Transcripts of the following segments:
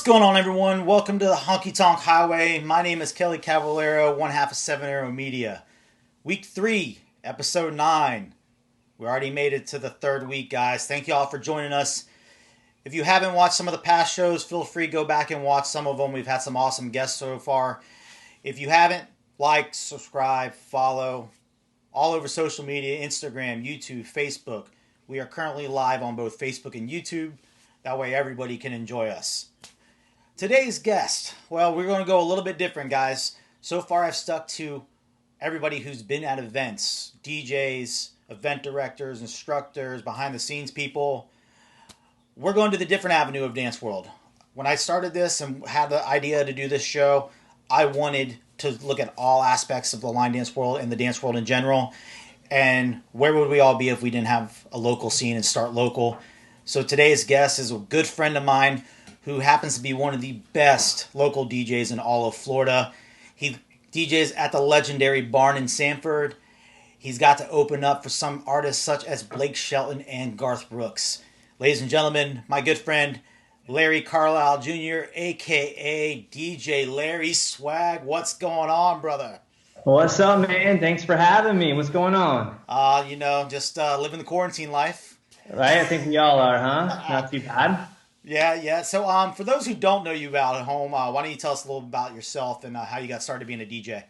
going on, everyone? Welcome to the Honky Tonk Highway. My name is Kelly Cavallero, one half of 7 Arrow Media. Week 3, episode 9. We already made it to the third week, guys. Thank you all for joining us. If you haven't watched some of the past shows, feel free to go back and watch some of them. We've had some awesome guests so far. If you haven't, like, subscribe, follow, all over social media, Instagram, YouTube, Facebook. We are currently live on both Facebook and YouTube. That way everybody can enjoy us. Today's guest, well, we're going to go a little bit different, guys. So far, I've stuck to everybody who's been at events, DJs, event directors, instructors, behind-the-scenes people. We're going to the different avenue of dance world. When I started this and had the idea to do this show, I wanted to look at all aspects of the line dance world and the dance world in general. And where would we all be if we didn't have a local scene and start local? So today's guest is a good friend of mine who happens to be one of the best local DJs in all of Florida. He DJs at the legendary Barn in Sanford. He's got to open up for some artists such as Blake Shelton and Garth Brooks. Ladies and gentlemen, my good friend Larry Carlisle Jr., a.k.a. DJ Larry Swag. What's going on, brother? What's up, man? Thanks for having me. What's going on? Just living the quarantine life. Right? I think we all are, huh? Not too bad. Yeah. So, for those who don't know you out at home, why don't you tell us a little about yourself and how you got started being a DJ?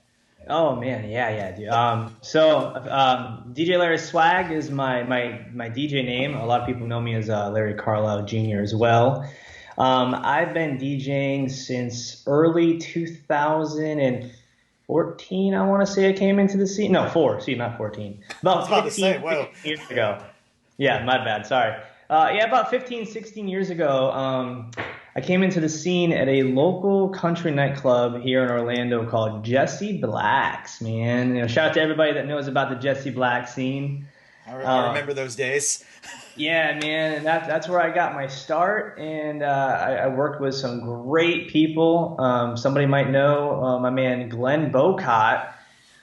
Oh man, yeah, dude. DJ Larry Swag is my DJ name. A lot of people know me as Larry Carlisle Jr. as well. I've been DJing since early 2014. I want to say I came into the scene. No, not 14. About 15 years ago. Yeah, my bad. Sorry. About 15, 16 years ago, I came into the scene at a local country nightclub here in Orlando called Jesse Black's, man. Shout out to everybody that knows about the Jesse Black scene. I remember those days. Yeah, man, and that's where I got my start, and I worked with some great people. Somebody might know my man Glenn Bocott.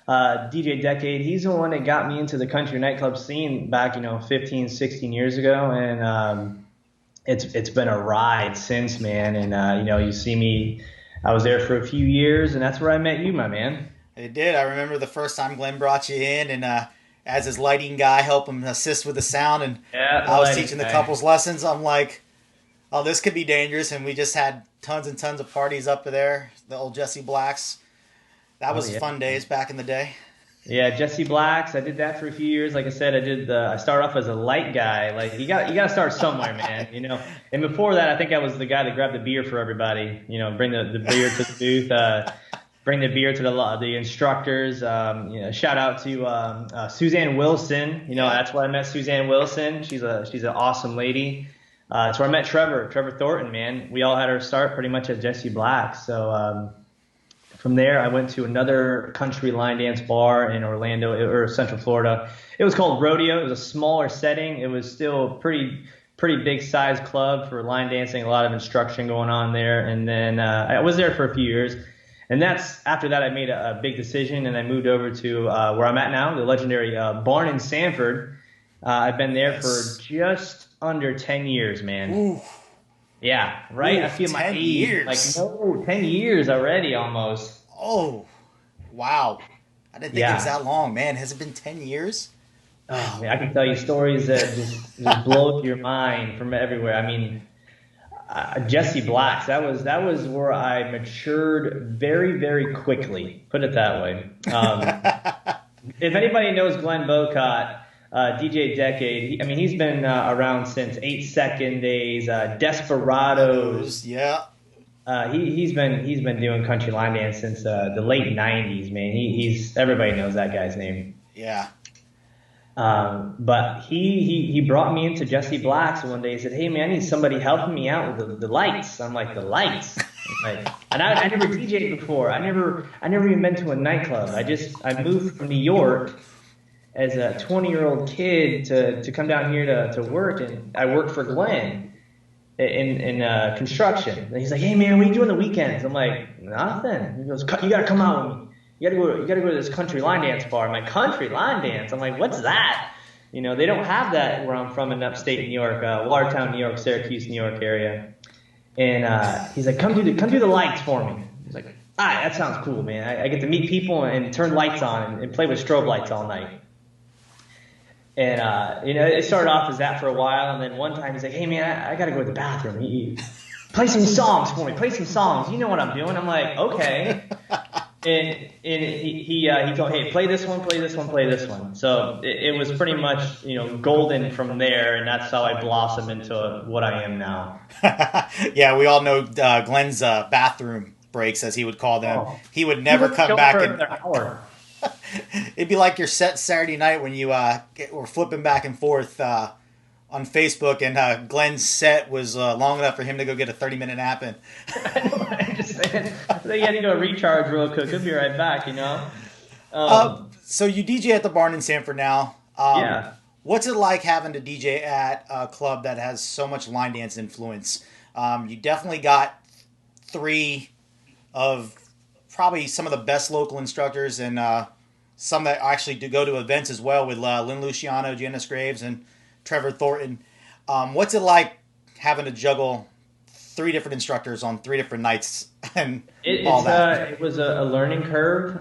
DJ Decade, he's the one that got me into the country nightclub scene back, 15, 16 years ago, and it's been a ride since, man. And you see me, I was there for a few years, and that's where I met you, my man. It did. I remember the first time Glenn brought you in, and as his lighting guy, help him assist with the sound, and I was teaching the couples lessons. I'm like, oh, this could be dangerous, and we just had tons and tons of parties up there, the old Jesse Blacks. That was fun days back in the day. Yeah, Jesse Blacks. I did that for a few years. Like I said, I started off as a light guy. Like you got to start somewhere, man. And before that, I think I was the guy that grabbed the beer for everybody. Bring the beer to the booth. Bring the beer to the instructors. Shout out to Suzanne Wilson. That's where I met Suzanne Wilson. She's an awesome lady. That's where I met Trevor Thornton. Man, we all had our start pretty much at Jesse Black. So. From there, I went to another country line dance bar in Orlando, or Central Florida. It was called Rodeo. It was a smaller setting. It was still pretty big size club for line dancing, a lot of instruction going on there. And then I was there for a few years. And after that, I made a big decision, and I moved over to where I'm at now, the legendary Barn in Sanford. I've been there for just under 10 years, man. Ooh. Yeah, right? Ooh, I feel my age. 10 years. 10 years already almost. Oh, wow. I didn't think it was that long, man. Has it been 10 years? Oh, man, I can tell you stories that just blow your mind from everywhere. I mean, Jesse Black's, that was where I matured very, very quickly. Put it that way. If anybody knows Glenn Bocott, DJ Decade, he's been around since 8 Second Days, Desperados. Yeah. He's been doing country line dance since the late 90s, man. Everybody knows that guy's name. Yeah. But he brought me into Jesse Black's one day. He said, "Hey man, I need somebody helping me out with the lights." I'm like, "The lights?" And I never DJ'd before. I never even been to a nightclub. I moved from New York as a 20-year-old kid to come down here to work, and I worked for Glenn in construction. And he's like, "Hey man, what are you doing the weekends?" I'm like, "Nothing." He goes, "You gotta come out with me. You gotta go to this country line dance bar." I'm like, "Country line dance?" I'm like, "What's that?" They don't have that where I'm from in upstate New York, Watertown, New York, Syracuse, New York area. And he's like, come do the lights for me. He's like, all right, that sounds cool, man. I get to meet people and turn lights on and play with strobe lights all night. And it started off as that for a while, and then one time he's like, hey man, I gotta go to the bathroom. Play some songs for me. Play some songs. You know what I'm doing. I'm like, okay. And he told, hey, play this one, play this one, play this one. So it was pretty much, golden from there, and that's how I blossomed into what I am now. Yeah, we all know Glenn's bathroom breaks, as he would call them. Oh. He would never come back and hour. It'd be like your set Saturday night when you were flipping back and forth on Facebook, and Glenn's set was long enough for him to go get a 30-minute nap in. I'm just saying. I think he had to go recharge real quick. He'll be right back, So you DJ at the barn in Sanford now. Yeah. What's it like having to DJ at a club that has so much line dance influence? You definitely got 3 of probably some of the best local instructors, and some that actually do go to events as well, with Lynn Luciano, Janice Graves, and Trevor Thornton. What's it like having to juggle 3 different instructors on 3 different nights and all that? It was a learning curve.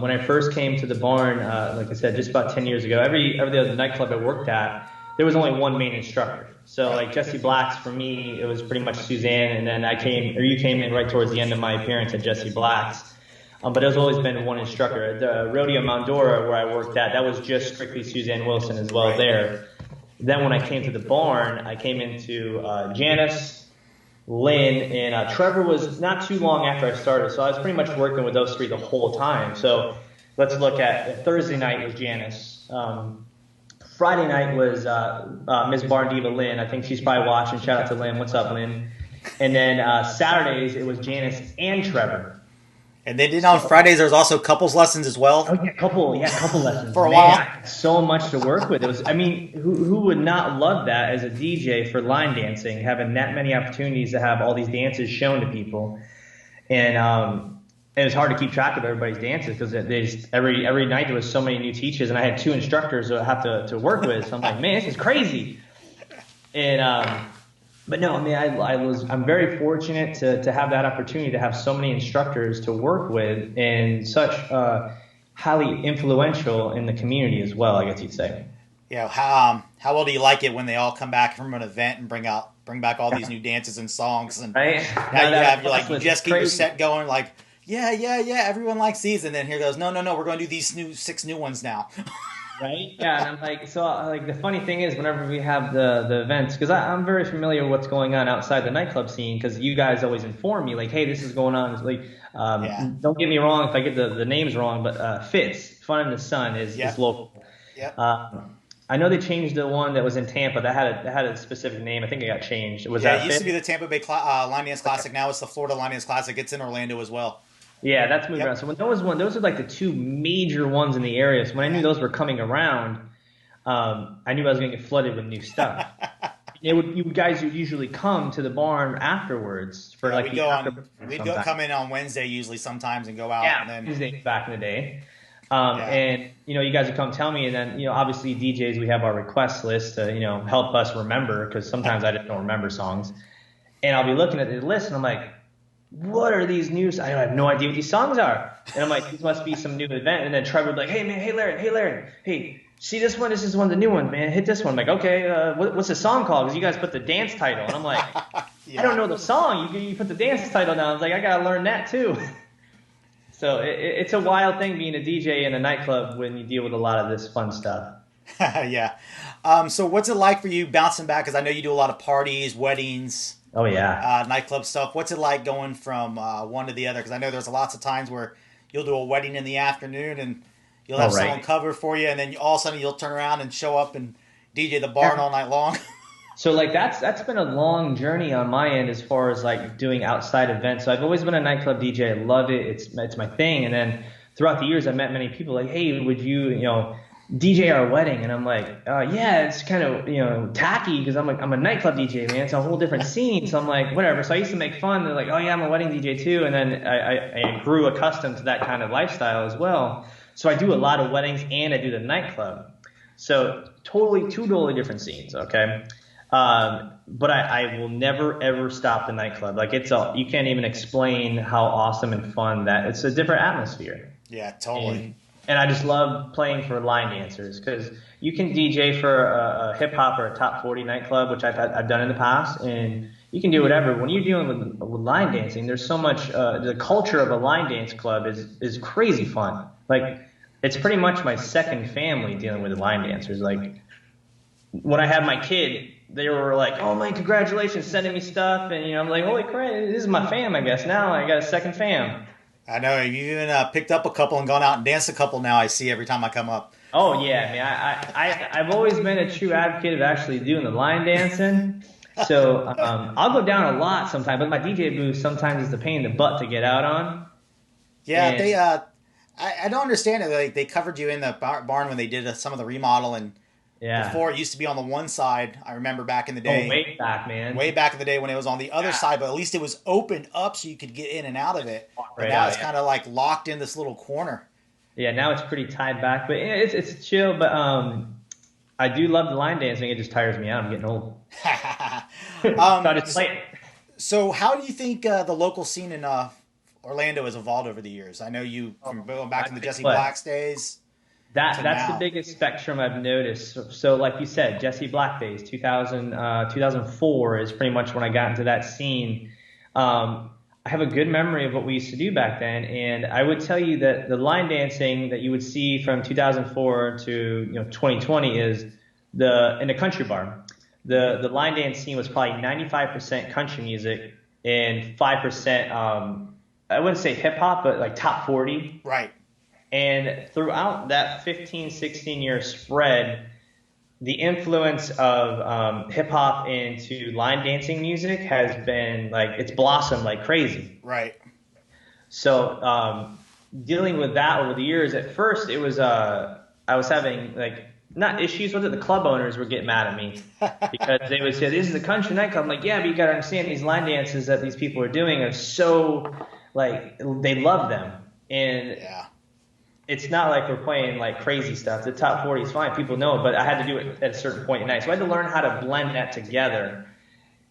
When I first came to the barn, like I said, just about 10 years ago, every other nightclub I worked at, there was only one main instructor. So like Jesse Black's, for me, it was pretty much Suzanne, and then you came in right towards the end of my appearance at Jesse Black's. But there's always been one instructor. The Rodeo Mount Dora, where I worked at, that was just strictly Suzanne Wilson as well there. Then when I came to the barn, I came into Janice, Lynn, and Trevor was not too long after I started. So I was pretty much working with those 3 the whole time. So let's look at Thursday night was Janice. Friday night was Ms. Barn Diva Lynn. I think she's probably watching. Shout out to Lynn. What's up, Lynn? And then Saturdays, it was Janice and Trevor. And then on Fridays, there was also couples lessons as well. Oh, yeah, couple lessons. For a while. I had so much to work with. It was, who would not love that as a DJ for line dancing, having that many opportunities to have all these dances shown to people. And it was hard to keep track of everybody's dances, because every night there was so many new teachers, and I had 2 instructors that I have to work with. So I'm like, man, this is crazy. And but no, I'm very fortunate to have that opportunity to have so many instructors to work with, and such highly influential in the community as well, I guess you'd say. Yeah. How well do you like it when they all come back from an event and bring back all these new dances and songs, and right? Now you just get your set going, like, yeah, everyone likes these, and then here goes, no, we're going to do these 6 new ones now. Right? Yeah, and I'm like, the funny thing is, whenever we have the events, because I'm very familiar with what's going on outside the nightclub scene, because you guys always inform me, like, hey, this is going on. It's like, don't get me wrong if I get the names wrong, but Fitz, Fun in the Sun is local. Yep. I know they changed the one that was in Tampa. That had a specific name. I think it got changed. It used to be the Tampa Bay Line Dance Classic. Now it's the Florida Line Dance Classic. It's in Orlando as well. Yeah, that's moving around. So when those are like the 2 major ones in the area. So when I knew those were coming around, I knew I was going to get flooded with new stuff. You guys would usually come to the barn afterwards for we'd come in on Wednesday usually sometimes and go out. Yeah, and then Tuesday back in the day. And you guys would come tell me, and then obviously DJs, we have our request list to help us remember, because sometimes I just don't remember songs, and I'll be looking at the list and I'm like, what are these new? I have no idea what these songs are, and I'm like, this must be some new event. And then Trevor would be like, hey man, hey Larry, hey, see this one? This is one of the new ones, man. Hit this one. I'm like, okay, what's the song called? Because you guys put the dance title, and I'm like, I don't know the song. You put the dance title down. I was like, I gotta learn that too. So it's a wild thing being a DJ in a nightclub when you deal with a lot of this fun stuff. Yeah. So what's it like for you bouncing back? Because I know you do a lot of parties, weddings. Oh, yeah. Nightclub stuff. What's it like going from one to the other? Because I know there's lots of times where you'll do a wedding in the afternoon and you'll have someone cover for you, and then all of a sudden you'll turn around and show up and DJ the barn all night long. So like that's been a long journey on my end as far as like doing outside events. So I've always been a nightclub DJ. I love it. It's my thing. And then throughout the years, I met many people like, hey, would you DJ our wedding? And I'm like, yeah, it's kind of tacky because I'm a nightclub DJ, man. It's a whole different scene. So I'm like, whatever. So I used to make fun. They're like, oh yeah, I'm a wedding DJ too. And then I grew accustomed to that kind of lifestyle as well. So I do a lot of weddings and I do the nightclub. So two totally different scenes. Okay. But I will never ever stop the nightclub. Like you can't even explain how awesome and fun that. It's a different atmosphere. Yeah, totally. And I just love playing for line dancers because you can DJ for a hip hop or a top 40 nightclub, which I've done in the past, and you can do whatever. When you're dealing with line dancing, there's so much. The culture of a line dance club is crazy fun. Like it's pretty much my second family dealing with the line dancers. Like when I had my kid, they were like, "Oh man, congratulations, sending me stuff," and I'm like, "Holy crap, this is my fam, I guess." Now I got a second fam. I know you've even picked up a couple and gone out and danced a couple now. I see every time I come up. Oh yeah, I've always been a true advocate of actually doing the line dancing. So I'll go down a lot sometimes, but my DJ booth sometimes is a pain in the butt to get out on. Yeah, I don't understand it. Like they covered you in the barn when they did some of the remodel, and before it used to be on the one side. I remember back in the day. Oh, way back, man. Way back in the day when it was on the other side, but at least it was opened up so you could get in and out of it. But now it's kind of like locked in this little corner. Yeah, now it's pretty tied back, but it's chill. But I do love the line dancing. It just tires me out. I'm getting old. So how do you think the local scene in Orlando has evolved over the years? I know you from going back to the Jesse Black's days. That's the biggest spectrum I've noticed. So like you said, Jesse Black days, 2004 is pretty much when I got into that scene. I have a good memory of what we used to do back then, and I would tell you that the line dancing that you would see from 2004 to 2020 is in a country bar. The line dance scene was probably 95% country music and 5% I wouldn't say hip hop, but like top 40. Right. And throughout that 15, 16-year spread, the influence of hip hop into line dancing music has been it's blossomed like crazy. Right. So dealing with that over the years, at first it was I was having not issues with it. The club owners were getting mad at me because they would say, "This is a country nightclub." I'm like, "Yeah, but you got to understand these line dances that these people are doing are so they love them." And it's not like we're playing crazy stuff. The top 40 is fine. People know it, but I had to do it at a certain point in night. So I had to learn how to blend that together.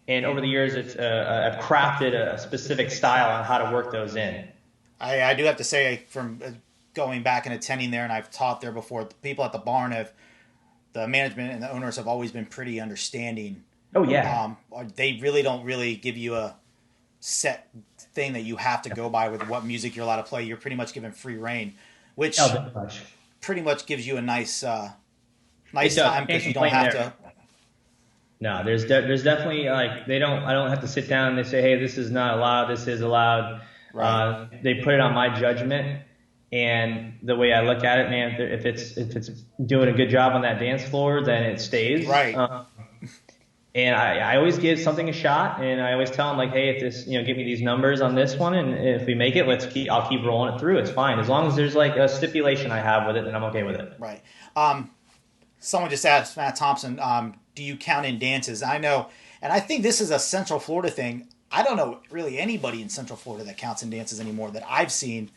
And over the years, I've crafted a specific style on how to work those in. I do have to say, from going back and attending there, and I've taught there before, the people at the barn the management and the owners have always been pretty understanding. Oh, yeah. They really don't give you a set thing that you have to go by with what music you're allowed to play. You're pretty much given free reign. Which pretty much gives you a nice time because you don't have to. No, there's definitely I don't have to sit down and they say, hey, this is not allowed, this is allowed. Right. They put it on my judgment, and the way I look at it, man, if it's doing a good job on that dance floor, then it stays. Right. And I always give something a shot, and I always tell them hey, if this, give me these numbers on this one, and if we make it, I'll keep rolling it through. It's fine as long as there's a stipulation I have with it, then I'm okay with it. Right. Someone just asked Matt Thompson, do you count in dances? I know, and I think this is a Central Florida thing. I don't know really anybody in Central Florida that counts in dances anymore that I've seen,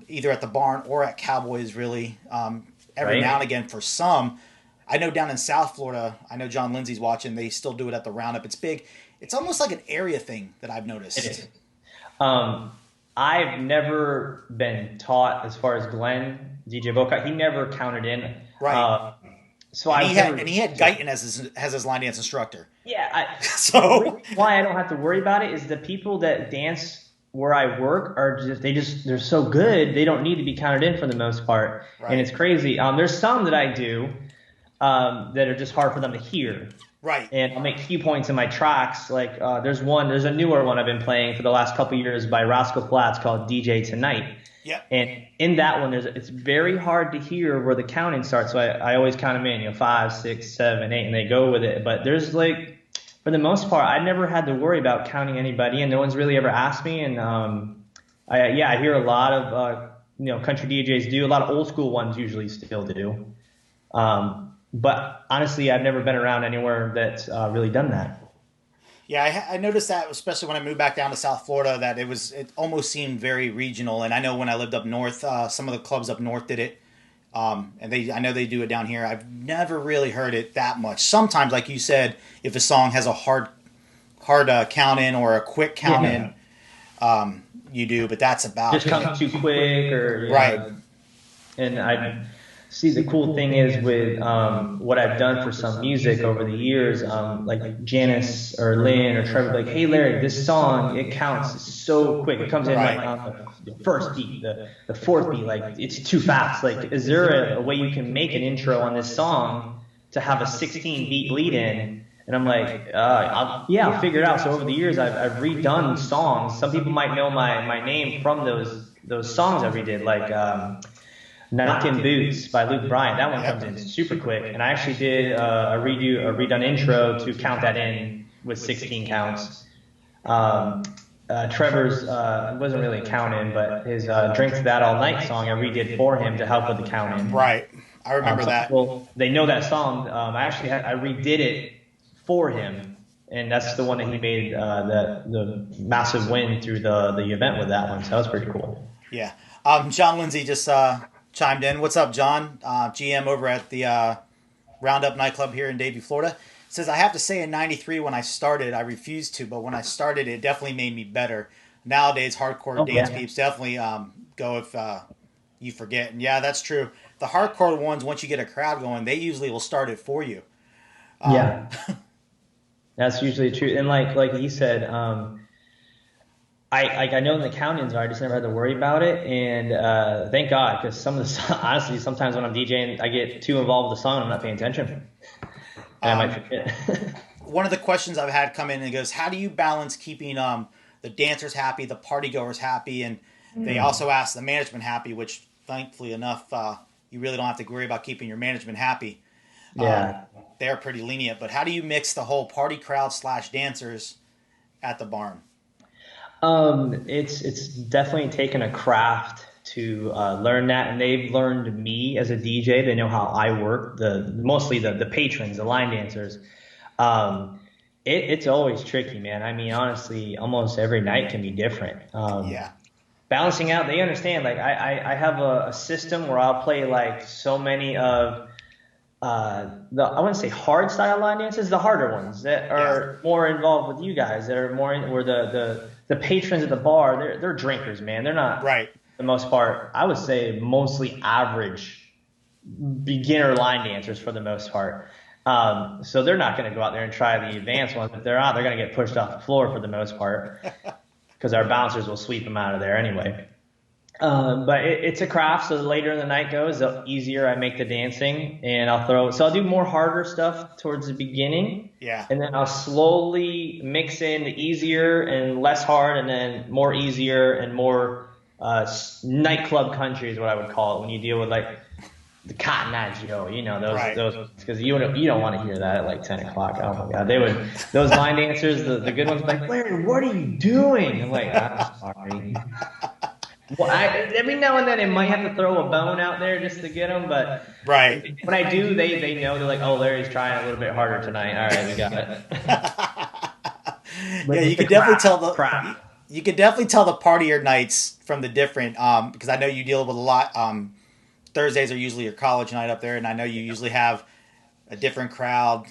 either at the barn or at Cowboys. Really, every now and again for some. I know down in South Florida, I know John Lindsay's watching, they still do it at the Roundup. It's big. It's almost like an area thing that I've noticed. It is. I've never been taught, as far as Glenn, DJ Boca, he never counted in. Right. He had Guyton as his line dance instructor. Yeah. So why I don't have to worry about it is the people that dance where I work they're so good, they don't need to be counted in for the most part. Right. And it's crazy. There's some that I do that are just hard for them to hear. Right. And I'll make key points in my tracks. There's a newer one I've been playing for the last couple of years by Roscoe Platts called DJ Tonight. Yeah. And in that one, it's very hard to hear where the counting starts. So I always count them in, 5, 6, 7, 8, and they go with it. But there's for the most part, I never had to worry about counting anybody, and no one's really ever asked me. And I hear a lot of country DJs do. A lot of old school ones usually still do. But honestly, I've never been around anywhere that's really done that. Yeah, I noticed that, especially when I moved back down to South Florida, that it almost seemed very regional. And I know when I lived up north, some of the clubs up north did it. And I know they do it down here. I've never really heard it that much. Sometimes, like you said, if a song has a hard count in or a quick count in, you do, but that's about just comes too quick or right. And I see the cool thing is with what I've done for some music over the years, like Janice or Lynn or Trevor, like, hey Larry, this song, it counts so quick. It comes in like on the first beat, the fourth beat, like it's too fast. Like, is there a way you can make an intro on this song to have a 16 beat lead in? And I'm like, I'll figure it out. So over the years, I've redone songs. Some people might know my name from those songs I redid, like Knockin' Boots by Luke Bryant. That one comes in super quick. And I actually did a redone intro to count that in with 16 counts. Trevor's wasn't really a count in, but his Drink That All Night song I redid for him to help with the count in. Right. I remember that. People, they know that song. I redid it for him, and that's the one that he made the massive win through the event with that one. So that was pretty cool. Yeah. John Lindsay just chimed in. What's up, John? GM over at the Roundup nightclub here in Davie, Florida. Says, I have to say in 93 when I started, I refused to, but when I started, it definitely made me better. Nowadays, hardcore dance peeps definitely go if you forget. And yeah, that's true. The hardcore ones, once you get a crowd going, they usually will start it for you. Yeah. That's usually true. And like he said, I know in the count-ins, I just never had to worry about it. And thank God, because honestly, sometimes when I'm DJing, I get too involved with the song and I'm not paying attention. And I might forget. One of the questions I've had come in and goes, how do you balance keeping the dancers happy, the party goers happy, and they also ask the management happy, which thankfully enough, you really don't have to worry about keeping your management happy. Yeah. They're pretty lenient, but how do you mix the whole party crowd / dancers at the barn? It's definitely taken a craft to learn that, and they've learned me as a DJ. They know how I work. Mostly the patrons, the line dancers. It's always tricky, man. I mean, honestly, almost every night can be different. Balancing out, they understand. Like I have a system where I'll play like so many of I wouldn't say hard style line dances, the harder ones that are more involved with you guys, that are more where the patrons at the bar, they're drinkers, man. They're not for the most part. I would say mostly average beginner line dancers for the most part. So they're not going to go out there and try the advanced ones. If they're out, they're going to get pushed off the floor for the most part because our bouncers will sweep them out of there anyway. But it's a craft, so the later the night goes, the easier I make the dancing, and I'll do more harder stuff towards the beginning, and then I'll slowly mix in the easier and less hard, and then more easier and more nightclub country is what I would call it when you deal with like the Cotton Eye Joe, those because you don't want to hear that at like 10 o'clock. Oh my God, those line dancers, the good ones, like, Larry, what are you doing? I'm like, I'm sorry. Well, every now and then I might have to throw a bone out there just to get them, but when I do, they know. They're like, oh, Larry's trying a little bit harder tonight. All right, we got it. You can definitely tell you can definitely tell the partier nights from the different because I know you deal with a lot. Thursdays are usually your college night up there, and I know you usually have a different crowd.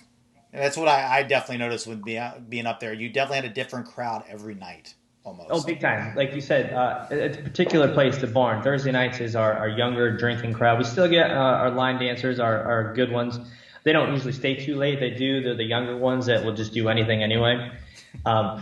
And that's what I definitely noticed with being up there. You definitely had a different crowd every night. Almost. Oh, big time. Like you said, it's a particular place to barn. Thursday nights is our younger drinking crowd. We still get our line dancers, our good ones. They don't usually stay too late. They do. They're the younger ones that will just do anything anyway.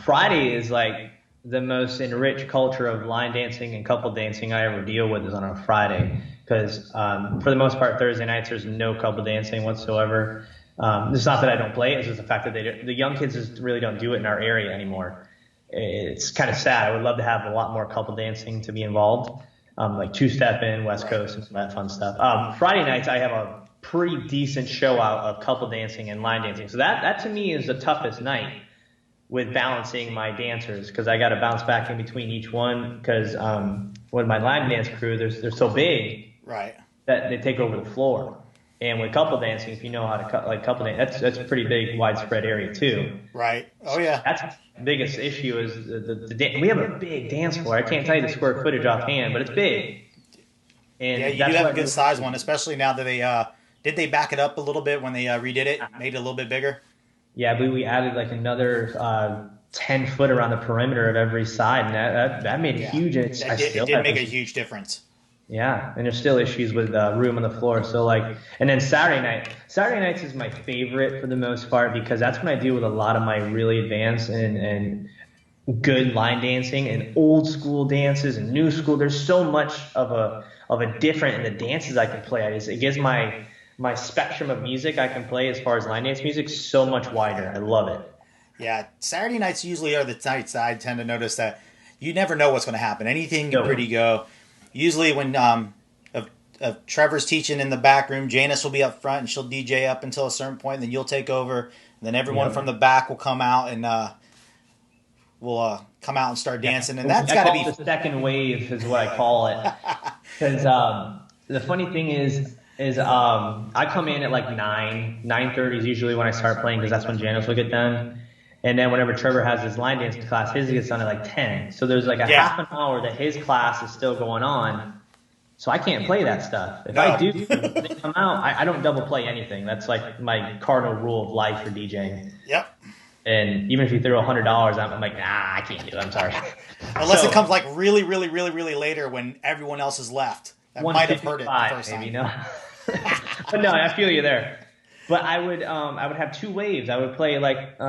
Friday is like the most enriched culture of line dancing and couple dancing I ever deal with is on a Friday. Because for the most part, Thursday nights, there's no couple dancing whatsoever. It's not that I don't play it. It's just the fact that the young kids just really don't do it in our area anymore. It's kind of sad. I would love to have a lot more couple dancing to be involved, like two-step in, West Coast, and some of that fun stuff. Friday nights, I have a pretty decent show out of couple dancing and line dancing. So that to me is the toughest night with balancing my dancers because I got to bounce back in between each one because with my line dance crew, they're so big that they take over the floor. And with couple dancing, if you know how to couple dance, that's a pretty big, widespread area too. Right. Oh yeah. That's the biggest issue is we have a big dance floor. I can't tell you the square footage offhand, but it's big. And Yeah, you that's do have what a I good really size one, especially now that did they back it up a little bit when they redid it, made it a little bit bigger? Yeah, I believe we added like another 10 foot around the perimeter of every side, and that made it Yeah, huge. And I it still did have make a issues. huge difference. Yeah, and there's still issues with room on the floor. So like, and then Saturday nights is my favorite for the most part because that's when I deal with a lot of my really advanced and good line dancing and old school dances and new school. There's so much of a different in the dances I can play. It gives my spectrum of music I can play as far as line dance music so much wider. I love it. Yeah, Saturday nights usually are the nights I tend to notice that you never know what's going to happen. Anything can No. pretty go. Usually when if Trevor's teaching in the back room, Janice will be up front and she'll DJ up until a certain point, and then you'll take over, and then everyone from Yep. the back will come out and will come out and start Yeah. dancing, and that's I got to call be it the second wave is what I call it. Because the funny thing is I come in at like 9:30 is usually when I start playing because that's when Janice will get done. And then whenever Trevor has his line dance class, his gets done at like 10. So there's like a yeah. half an hour that his class is still going on. So I can't play that stuff. If I No. do, when they come out, I don't double play anything. That's like my cardinal rule of life for DJing. Yep. And even if you throw $100, I'm like, nah, I can't do it. I'm sorry. Unless it So, comes like really, really, really, really later when everyone else is left. That might have hurt it the first 155, time. maybe, no. But no, I feel you there. But I would have two waves. I would play like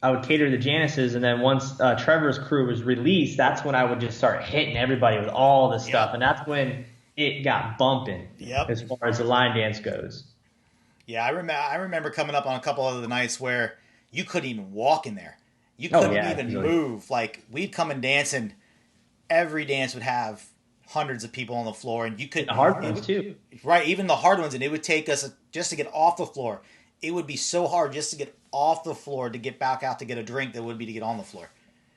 I would cater to Janice's, and then once Trevor's crew was released, that's when I would just start hitting everybody with all this stuff, and that's when it got bumping Yep. as far as the line dance goes. Yeah, I remember coming up on a couple of the nights where you couldn't even walk in there. You Oh, couldn't yeah, even easily. move. Like we'd come and dance, and every dance would have hundreds of people on the floor, and you could The hard ones too. right, even the hard ones, and it would take us just to get off the floor. It would be so hard just to get off the floor to get back out to get a drink that would be to get on the floor.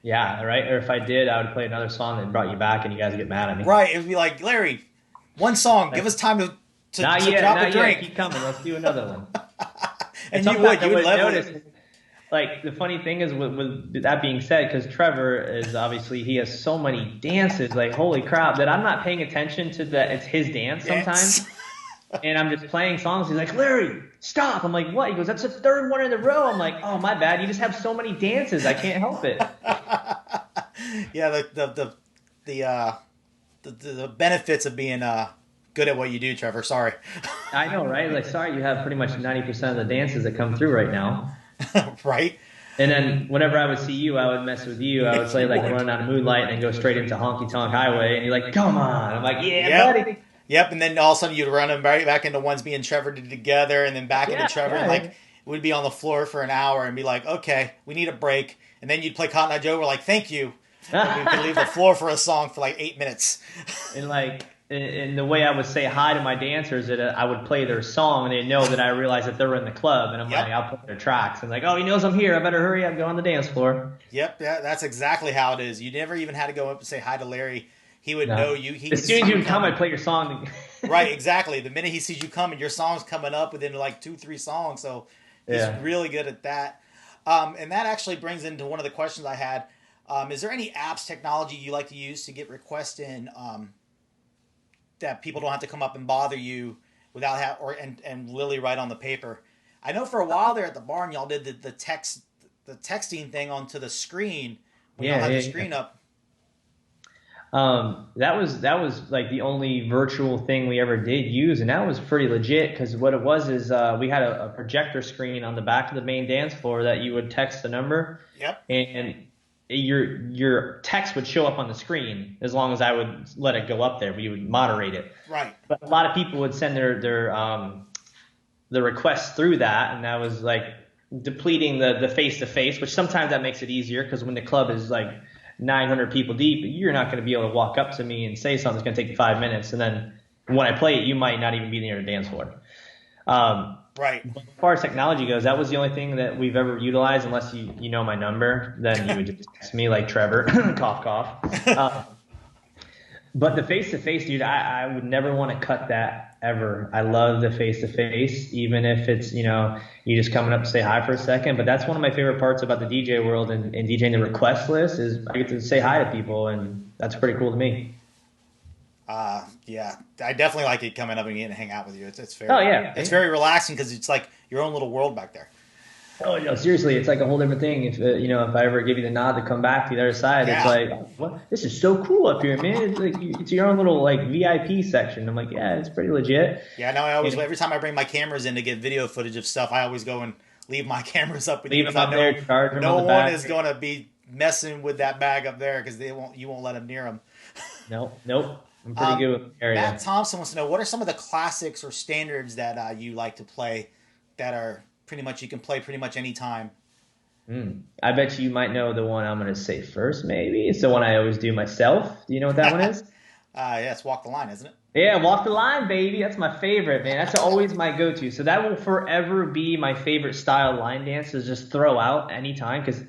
Yeah, right. Or if I did, I would play another song that brought you back, and you guys would get mad at me. Right, it would be like, Larry, one song, give us time to Not yet, drop not a drink. yet. Keep coming. Let's do another one. And sometimes I you would level notice, it. like the funny thing is with that being said, because Trevor is obviously he has so many dances, like holy crap, that I'm not paying attention to that it's his dance sometimes. And I'm just playing songs. He's like, Larry, stop. I'm like, what? He goes, that's the third one in a row. I'm like, oh my bad. You just have so many dances. I can't help it. Yeah, the benefits of being good at what you do, Trevor. Sorry. I know, right? Like, sorry, you have pretty much 90% of the dances that come through right now. Right? And then whenever I would see you, I would mess with you. I would play like Running Out of Moonlight and then go straight into Honky Tonk Highway. And you're like, come on. I'm like, yeah, Yep. buddy. Yep, and then all of a sudden you'd run them right back into ones being Trevor did together, and then back into Trevor. Yeah. Like we'd be on the floor for an hour and be like, okay, we need a break. And then you'd play Cotton Eye Joe. We're like, thank you. And we could leave the floor for a song for like 8 minutes. And like, in the way I would say hi to my dancers, that I would play their song and they know that I realize that they're in the club, and I'm Yep. like, I'll play their tracks. And like, oh, he knows I'm here. I better hurry up, go on the dance floor. Yep, that's exactly how it is. You never even had to go up and say hi to Larry. He would No. know you. He As soon as you would come, I'd play your song. Right, exactly. The minute he sees you coming, your song's coming up within like 2-3 songs. So he's Yeah. really good at that. And that actually brings into one of the questions I had. Is there any apps, technology you like to use to get requests in that people don't have to come up and bother you without and literally write on the paper? I know for a while there at the barn, y'all did the texting thing onto the screen when y'all had the screen up. That was like the only virtual thing we ever did use, and that was pretty legit because what it was is we had a projector screen on the back of the main dance floor that you would text the number. Yep. And your text would show up on the screen as long as I would let it go up there. We would moderate it. Right. But a lot of people would send their requests through that, and that was like depleting the face to face, which sometimes that makes it easier because when the club is like 900 people deep, you're not going to be able to walk up to me and say something that's going to take you 5 minutes, and then when I play it, you might not even be near the dance floor. Right. But as far as technology goes, that was the only thing that we've ever utilized. Unless you know my number, then you would just text me like Trevor, cough cough. But the face to face, dude, I would never want to cut that ever. I love the face to face, even if it's you just coming up to say hi for a second. But that's one of my favorite parts about the DJ world and DJing the request list is I get to say hi to people, and that's pretty cool to me. Yeah, I definitely like it coming up and hang out with you. It's very, Oh yeah, it's very relaxing because it's like your own little world back there. Oh no, seriously, it's like a whole different thing. If if I ever give you the nod to come back to the other side, it's Yeah. like, what? This is so cool up here, man. It's like it's your own little like VIP section. I'm like, yeah, it's pretty legit. Yeah, no, I always every time I bring my cameras in to get video footage of stuff, I always go and leave my cameras up with you Leave because them I up know there, charge them no on the one back. is going to be messing with that bag up there because you won't let them near them. Nope. I'm pretty good with the area. Matt Thompson wants to know what are some of the classics or standards that you like to play that are pretty much you can play pretty much any time. I bet you might know the one I'm going to say first, maybe. It's the one I always do myself. Do you know what that one is? Yeah, it's Walk the Line, isn't it? Yeah, Walk the Line, baby. That's my favorite, man. That's always my go-to. So that will forever be my favorite style line dance to just throw out anytime because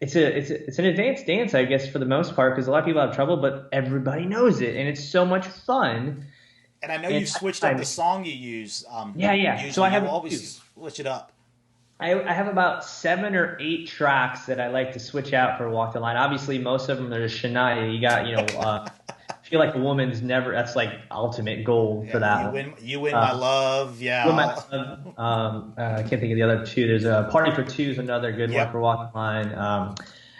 it's an advanced dance, I guess, for the most part because a lot of people have trouble, but everybody knows it, and it's so much fun. And I know you switched up the song you use. Yeah. So I have always switch it up. I have about 7 or 8 tracks that I like to switch out for Walk the Line. Obviously, most of them are just Shania. You got, Feel Like a Woman's never. That's like ultimate gold for that one. You win my love. Yeah. Win my love. I can't think of the other two. There's a Party for Two is another good one for Walk the Line.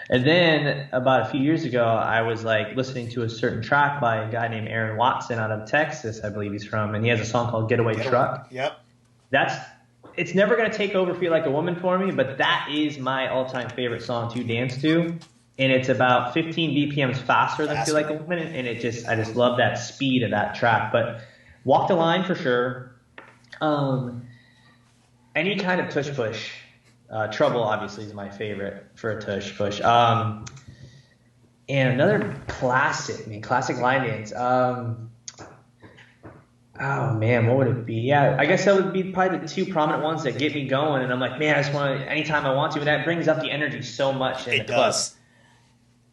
And then about a few years ago, I was like listening to a certain track by a guy named Aaron Watson out of Texas, I believe he's from, and he has a song called Getaway Truck. Yep. It's never going to take over Feel Like a Woman for me, but that is my all-time favorite song to dance to. And it's about 15 BPMs faster than Feel Like a Woman, and I just love that speed of that track. But Walk the Line for sure. Any kind of tush push. Trouble obviously is my favorite for a tush push. And another classic line dance. Oh man, what would it be? Yeah, I guess that would be probably the two prominent ones that get me going, and I'm like, man, I just want to anytime I want to, but that brings up the energy so much in the club.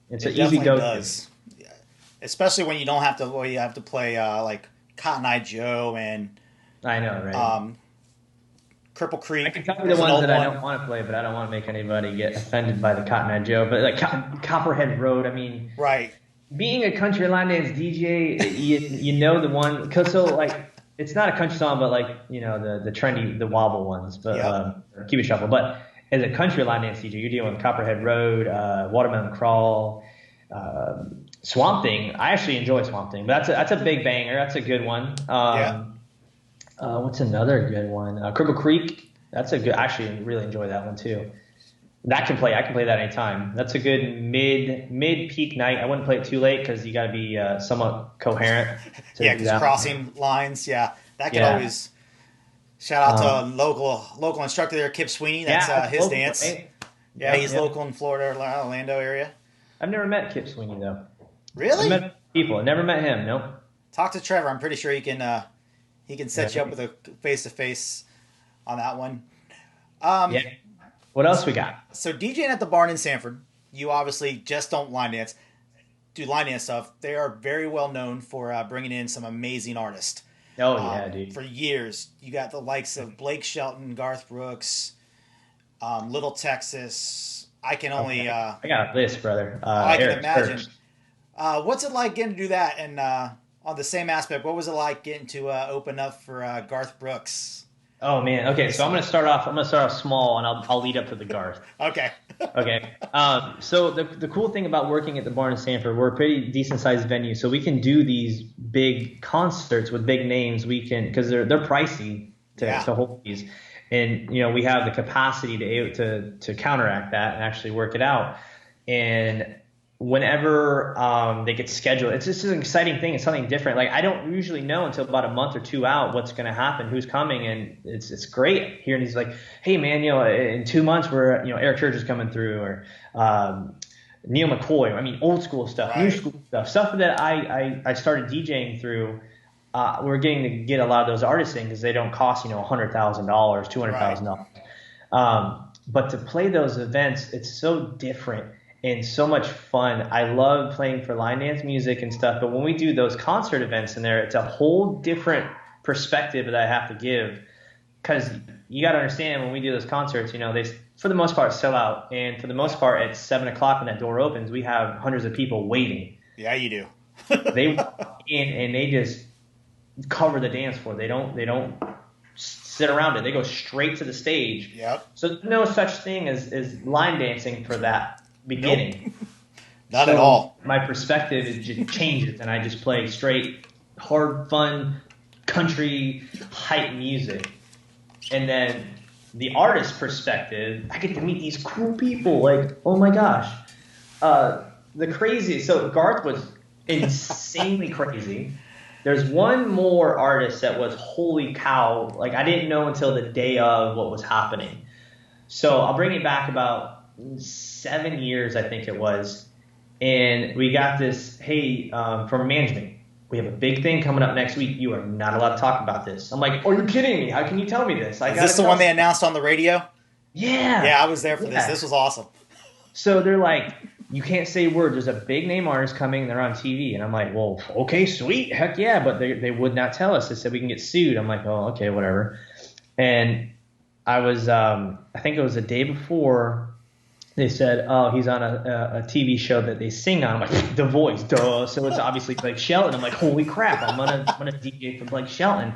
It's an easy go. Does. Yeah. Especially when you don't have to. Well, you have to play like Cotton Eye Joe and I know, right? Cripple Creek. I can tell you the ones that I don't want to play, but I don't want to make anybody get offended by the Cotton Eye Joe. But like Copperhead Road, I mean, right. Being a country line dance DJ, you know the one, cause so like it's not a country song, but like the trendy, the wobble ones, but keep it shuffle. But as a country line dance DJ, you're dealing with Copperhead Road, Watermelon Crawl, Swamp Thing. I actually enjoy Swamp Thing, but that's a big banger. That's a good one. What's another good one? Cripple Creek. That's a good. I actually really enjoy that one too. I can play that anytime. That's a good mid peak night. I wouldn't play it too late because you got to be somewhat coherent. Because crossing lines. Yeah, that could always. Shout out to local instructor there, Kip Sweeney. That's his local, dance. Right? Yeah, he's local in Florida, Orlando area. I've never met Kip Sweeney though. Really? I've met people. I never met him. Nope. Talk to Trevor. I'm pretty sure he can set you up with a face to face on that one. What else we got? So DJing at the Barn in Sanford, you obviously just don't line dance, do line dance stuff. They are very well known for bringing in some amazing artists. Oh yeah, dude. For years, you got the likes of Blake Shelton, Garth Brooks, Little Texas. I can only. I got a list, brother. I can imagine. What's it like getting to do that? And on the same aspect, what was it like getting to open up for Garth Brooks? Oh man. Okay, so I'm gonna start off small, and I'll lead up to the Garth. Okay. So the cool thing about working at the Barn in Sanford, we're a pretty decent sized venue, so we can do these big concerts with big names. We can because they're pricey to hold these, and we have the capacity to counteract that and actually work it out. And whenever they get scheduled, it's just an exciting thing. It's something different. Like I don't usually know until about a month or two out what's going to happen, who's coming, and it's great hearing these like, hey man, in 2 months we're Eric Church is coming through, or Neil McCoy. I mean, old school stuff, new school stuff that I started DJing through. We're getting to get a lot of those artists in because they don't cost $100,000, $200,000. But to play those events, it's so different. And so much fun. I love playing for line dance music and stuff, but when we do those concert events in there, it's a whole different perspective that I have to give. Because you got to understand, when we do those concerts, they for the most part sell out, and for the most part at 7 o'clock when that door opens, we have hundreds of people waiting. Yeah, you do. They walk in and they just cover the dance floor. They don't sit around it. They go straight to the stage. Yep. So there's no such thing as line dancing for that beginning. Nope. Not at all. My perspective is just changes, and I just play straight, hard, fun, country hype music. And then the artist perspective, I get to meet these cool people. Like, oh my gosh, the craziest. So Garth was insanely crazy. There's one more artist that was holy cow. Like, I didn't know until the day of what was happening. So I'll bring it back about 7 years, I think it was. And we got this, hey, from management, we have a big thing coming up next week. You are not allowed to talk about this. I'm like, oh, you're kidding me. How can you tell me this? Is this the one they announced on the radio? Yeah. Yeah, I was there for this. This was awesome. So they're like, you can't say words. There's a big name artist coming. They're on TV. And I'm like, well, okay, sweet. Heck yeah. But they would not tell us. They said we can get sued. I'm like, oh, okay, whatever. And I was, I think it was the day before, they said, oh, he's on a TV show that they sing on. I'm like, The Voice, duh. So it's obviously Blake Shelton. I'm like, holy crap, I'm gonna DJ for Blake Shelton.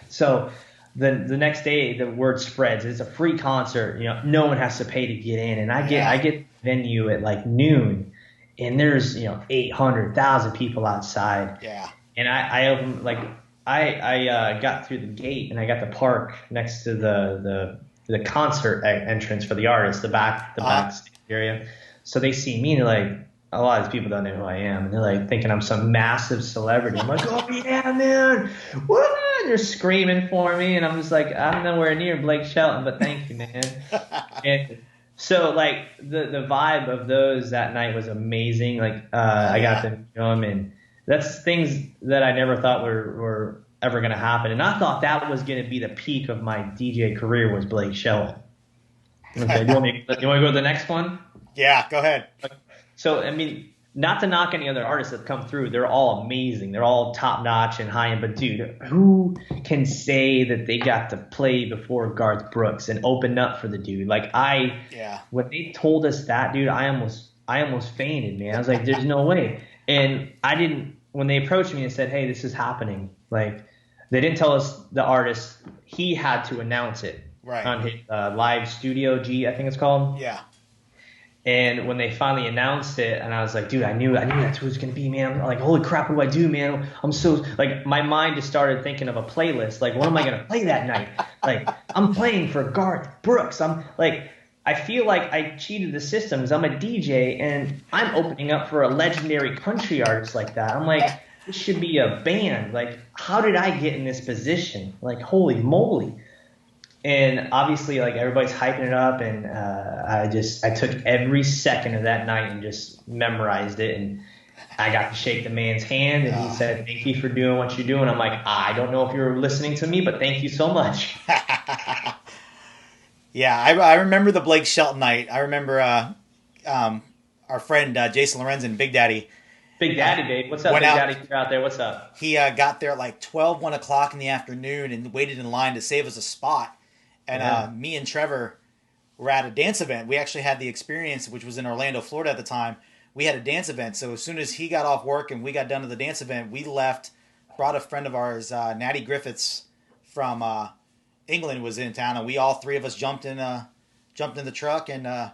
So the next day, the word spreads. It's a free concert. You know, no one has to pay to get in. And I get venue at like noon, and there's 800,000 people outside. Yeah. And I opened I got through the gate, and I got the park next to the concert entrance for the artist, the back stage area. So they see me, and they're like, a lot of these people don't know who I am, and they're like thinking I'm some massive celebrity. I'm like, oh yeah, man, what? They're screaming for me, and I'm just like, I'm nowhere near Blake Shelton, but thank you, man. And so like the vibe of those that night was amazing. Like I got to meet them, and that's things that I never thought were ever going to happen. And I thought that was going to be the peak of my DJ career, was Blake Shelton. Okay, you want to go to the next one? Yeah, go ahead. So, I mean, not to knock any other artists that come through. They're all amazing. They're all top notch and high end. But dude, who can say that they got to play before Garth Brooks and open up for the dude? Like when they told us that, dude, I almost fainted, man. I was like, there's no way. And when they approached me and said, hey, this is happening, like, they didn't tell us the artist. He had to announce it on his live Studio G, I think it's called. Yeah. And when they finally announced it, and I was like, dude, I knew that's who it was going to be, man. I'm like, holy crap, what do I do, man? I'm so, like, my mind just started thinking of a playlist. Like, what am I going to play that night? Like, I'm playing for Garth Brooks. I'm like, I feel like I cheated the system because I'm a DJ, and I'm opening up for a legendary country artist like that. I'm like, this should be a band. Like, how did I get in this position? Like, holy moly. And obviously, like, everybody's hyping it up, and I took every second of that night and just memorized it. And I got to shake the man's hand, and he said, thank you for doing what you're doing. I'm like, I don't know if you're listening to me, but thank you so much. Yeah, I remember the Blake Shelton night. I remember our friend Jason Lorenzen, Big Daddy. Big Daddy, babe. What's up, Big Daddy? You're out there. What's up? He got there at like 1 o'clock in the afternoon and waited in line to save us a spot. And me and Trevor were at a dance event. We actually had the experience, which was in Orlando, Florida at the time. We had a dance event. So as soon as he got off work and we got done to the dance event, we left, brought a friend of ours, Natty Griffiths from England, was in town. And we all three of us jumped in the truck and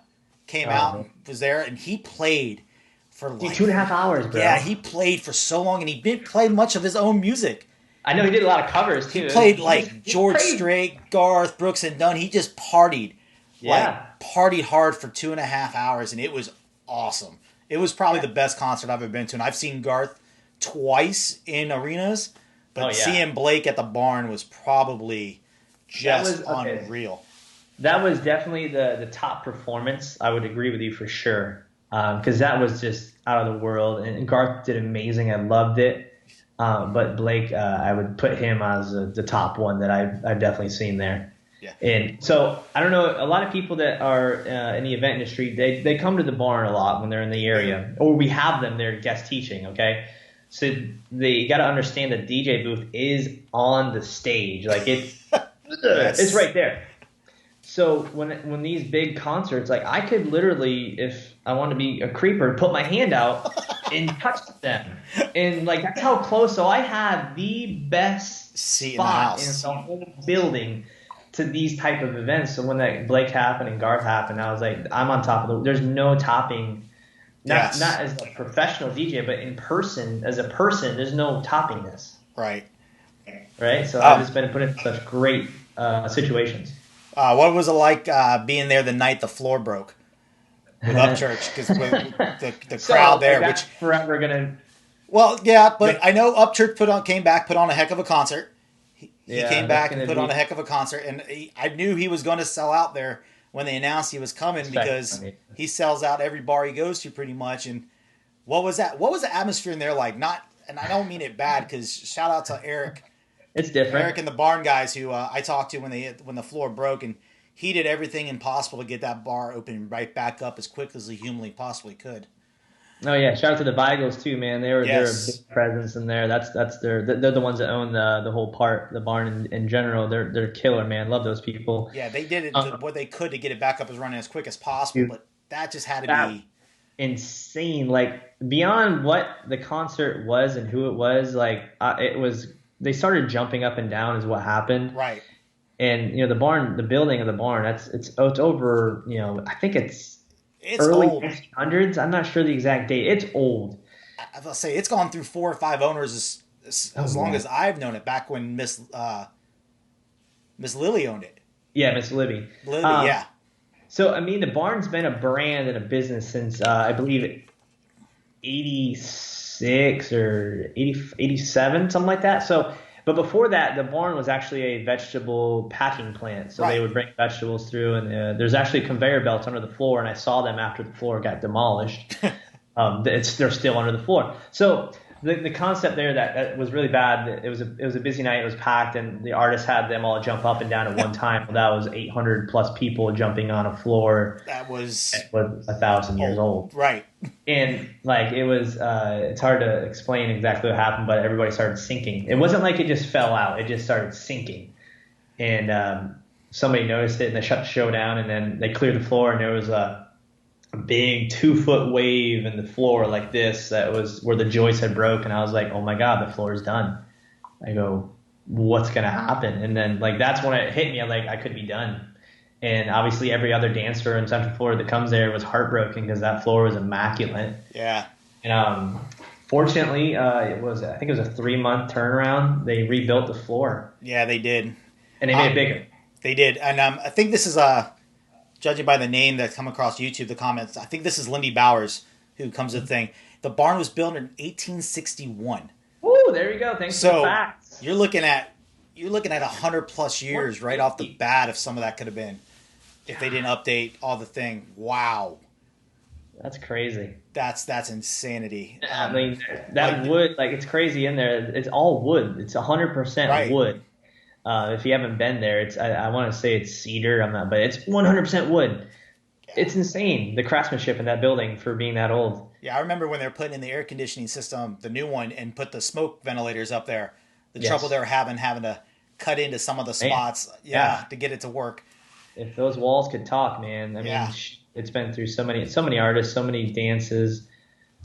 came out and was there. And he played for like 2.5 hours, bro. Yeah, he played for so long, and he didn't play much of his own music. I know he did a lot of covers too. He played like George Strait, Garth Brooks, and Dunn. He just partied, partied hard for 2.5 hours, and it was awesome. It was probably the best concert I've ever been to, and I've seen Garth twice in arenas, but seeing Blake at the barn was probably just unreal. That was definitely the top performance. I would agree with you for sure, because that was just out of the world, and Garth did amazing. I loved it. But Blake, I would put him as the top one that I've definitely seen there. Yeah. And so I don't know, a lot of people that are in the event industry, they come to the barn a lot when they're in the area, or we have them there guest teaching. Okay, so you got to understand that DJ booth is on the stage, like it's right there. So when these big concerts, like, I could literally, if I want to be a creeper, put my hand out and touched them. And like that's how close. So I had the best Seat in the spot in house. the whole building to these type of events. So when that Blake happened and Garth happened, I was like, I'm on top of the. There's no topping. Not Yes. as a professional DJ, but in person as a person, there's no topping this. Right. Right. So I've just been put in such great situations. What was it like being there the night the floor broke with Upchurch? Because the So crowd there, that's which forever gonna. well, yeah, but I know Upchurch came back, put on a heck of a concert. He Yeah, came that's back and gonna put on be- a heck of a concert, and I knew he was going to sell out there when they announced he was coming because he sells out every bar he goes to pretty much. And what was that? What was the atmosphere in there like? Not, and I don't mean it bad because shout out to Eric. It's different. Eric and the barn guys who I talked to when the floor broke, and he did everything impossible to get that bar open right back up as quick as he humanly possibly could. Oh yeah, shout out to the Beigels too, man. They're a big presence in there. They're the ones that own the whole the barn in general. They're killer, man. Love those people. Yeah, they did it what they could to get it back up as running as quick as possible, Dude, but that just had to be insane. Like beyond what the concert was and who it was, like it was. They started jumping up and down is what happened. right. And the building of the barn, it's over. I think it's early old. 1900s. I'm not sure the exact date. It's old. I'll say it's gone through 4 or 5 owners as long as I've known it. Back when Miss Lily owned it. Yeah, Miss Libby. Yeah. So I mean, the barn's been a brand and a business since I believe 86 or 87, something like that. So, but before that, the barn was actually a vegetable packing plant. So they would bring vegetables through, and there's actually conveyor belts under the floor, and I saw them after the floor got demolished. They're still under the floor. So the concept there that was really bad. It was a busy night. It was packed, and the artist had them all jump up and down at one time. That was 800 plus people jumping on a floor. That was 1,000 years old. Right. And like it was, it's hard to explain exactly what happened, but everybody started sinking. It wasn't like it just fell out; it just started sinking. And somebody noticed it, and they shut the show down, and then they cleared the floor, and there was a big 2-foot wave in the floor like this. That was where the joist had broken. I was like, "Oh my God, the floor is done." I go, "What's gonna happen?" And then like that's when it hit me. I'm like, I could be done. And obviously every other dancer in Central Florida that comes there was heartbroken because that floor was immaculate. Yeah. And fortunately, I think it was a 3-month turnaround. They rebuilt the floor. Yeah, they did. And they made it bigger. They did. And I think this is, judging by the name that's come across YouTube, the comments, I think this is Lindy Bowers who comes to the thing. The barn was built in 1861. Ooh, there you go. Thanks for the facts. You're looking at 100 plus years right off the bat if some of that could have been. If they didn't update all the thing. Wow. That's crazy. That's insanity. I mean, that wood, like it's crazy in there. It's all wood. It's 100% wood. If you haven't been there, I want to say it's cedar. I'm not, but it's 100% wood. Yeah. It's insane, the craftsmanship in that building for being that old. Yeah, I remember when they were putting in the air conditioning system, the new one, and put the smoke ventilators up there. The trouble they were having to cut into some of the spots, to get it to work. If those walls could talk, man, I mean, it's been through so many artists, so many dances.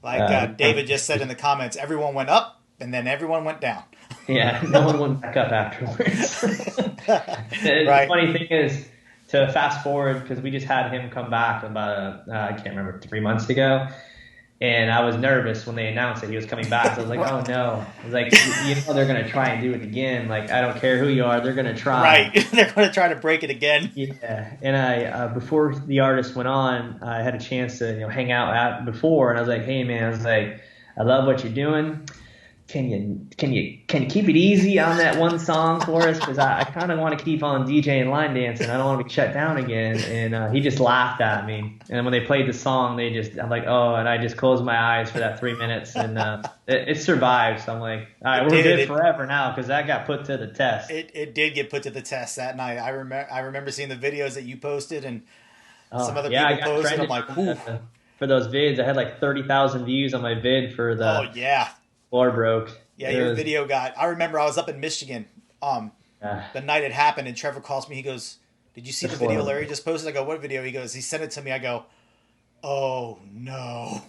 Like David just said in the comments, everyone went up and then everyone went down. Yeah, no one went back up afterwards. The funny thing is, to fast forward, because we just had him come back about, I can't remember, 3 months ago. And I was nervous when they announced that he was coming back. So I was like, oh no. I was like, they're going to try and do it again. Like, I don't care who you are, they're going to try. Right. They're going to try to break it again. Yeah. And I, before the artist went on, I had a chance to, hang out before. And I was like, hey man, I love what you're doing. Can you keep it easy on that one song for us? Because I kind of want to keep on DJing line dancing. I don't want to be shut down again. And he just laughed at me. And when they played the song, I'm like, oh, and I just closed my eyes for that 3 minutes. And it survived. So I'm like, all right, we're good forever now because that got put to the test. It did get put to the test that night. I remember seeing the videos that you posted and some other people posted. I'm like, ooh. For those vids, I had like 30,000 views on my vid for the. Oh yeah. Floor broke. Yeah, your video got. I remember I was up in Michigan. The night it happened, and Trevor calls me. He goes, "Did you see the video Larry just posted?" I go, "What video?" He goes, "He sent it to me." I go, "Oh no!"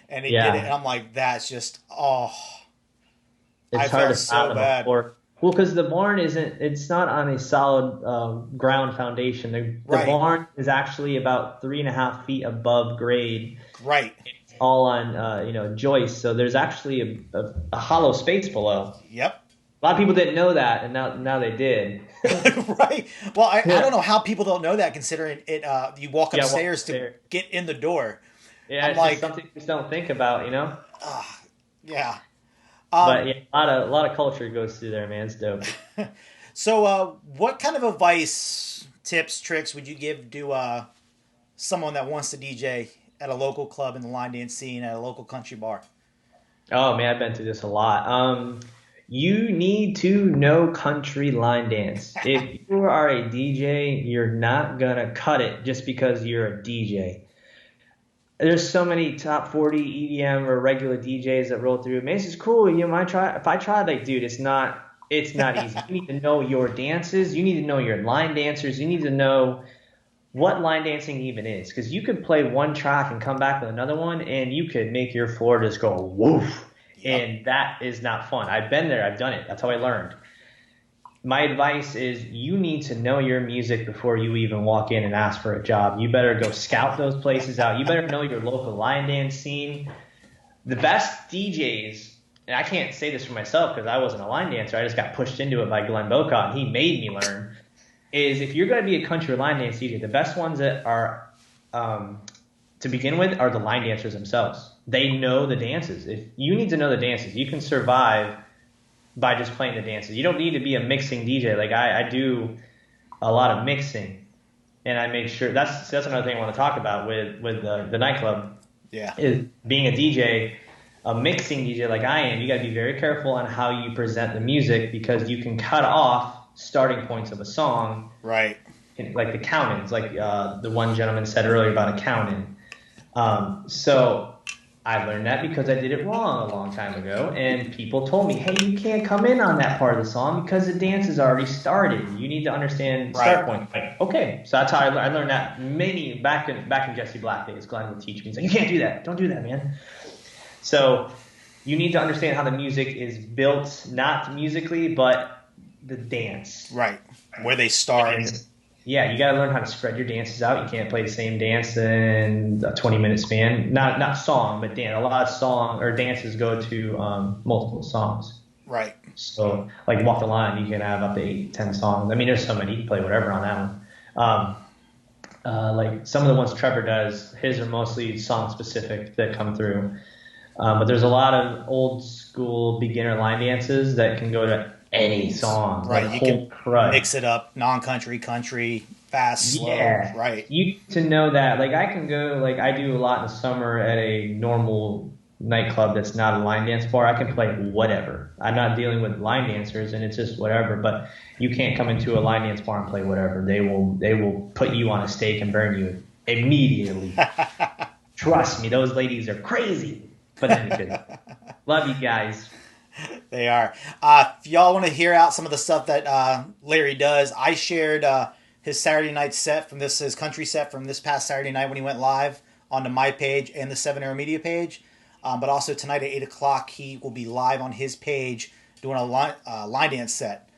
and he did it, and I'm like, that's just It's I hard felt to so fathom bad. before. Well, because the barn it's not on a solid ground foundation. The Right. barn is actually about 3.5 feet above grade. Right. It's all on, joists. So there's actually a hollow space below. Yep. A lot of people didn't know that, and now they did. Right. Well, I don't know how people don't know that, considering it. You walk upstairs to get in the door. Yeah, it's just something you just don't think about, Yeah. But yeah, a lot of culture goes through there, man. It's dope. So, what kind of advice, tips, tricks would you give to someone that wants to DJ at a local club in the line dance scene, at a local country bar? Oh man, I've been through this a lot. You need to know country line dance. If you are a DJ, you're not gonna cut it just because you're a DJ. There's so many top 40 EDM or regular DJs that roll through. Man, this is cool. If I try, like, dude, it's not easy. You need to know your dances. You need to know your line dancers. You need to know what line dancing even is. Because you could play one track and come back with another one, and you could make your floor just go woof. Yep. And that is not fun. I've been there. I've done it. That's how I learned. My advice is you need to know your music before you even walk in and ask for a job. You better go scout those places out. You better know your local line dance scene. The best DJs, and I can't say this for myself because I wasn't a line dancer. I just got pushed into it by Glenn Bocott, and he made me learn, is if you're going to be a country line dance DJ, the best ones that are to begin with are the line dancers themselves. They know the dances. If you need to know the dances, you can survive by just playing the dances. You don't need to be a mixing DJ. Like I do a lot of mixing, and I make sure that's another thing I want to talk about with the nightclub. Yeah, is being a DJ, a mixing DJ like I am. You got to be very careful on how you present the music because you can cut off starting points of a song. Right. Like the count-ins, like the one gentleman said earlier about a count-in. So I learned that because I did it wrong a long time ago, and people told me, hey, you can't come in on that part of the song because the dance has already started. You need to understand start point. Like, okay, so that's how I learned that back in Jesse Black days. Glenn would teach me. He's like, you can't do that. Don't do that, man. So you need to understand how the music is built, not musically, but the dance. Right, where they start. Yeah, you got to learn how to spread your dances out. You can't play the same dance in a 20-minute span. Not song, but dance. A lot of song or dances go to multiple songs. Right. So, like Walk the Line, you can have up to 8, 10 songs. I mean, there's so many. You can play whatever on that one. Like some of the ones Trevor does, his are mostly song-specific that come through. But there's a lot of old-school beginner line dances that can go to any song. Right, like you can mix it up, non-country, country, fast, slow. Yeah. Right. You need to know that. Like I can go, like I do a lot in the summer at a normal nightclub that's not a line dance bar. I can play whatever. I'm not dealing with line dancers, and it's just whatever. But you can't come into a line dance bar and play whatever. They will put you on a stake and burn you immediately. Trust me, those ladies are crazy. But anyway, love you guys. They are. If y'all want to hear out some of the stuff that Larry does, I shared his Saturday night set from his country set from this past Saturday night when he went live onto my page and the 7 Arrow Media page. But also tonight at 8 o'clock, he will be live on his page doing a line dance set.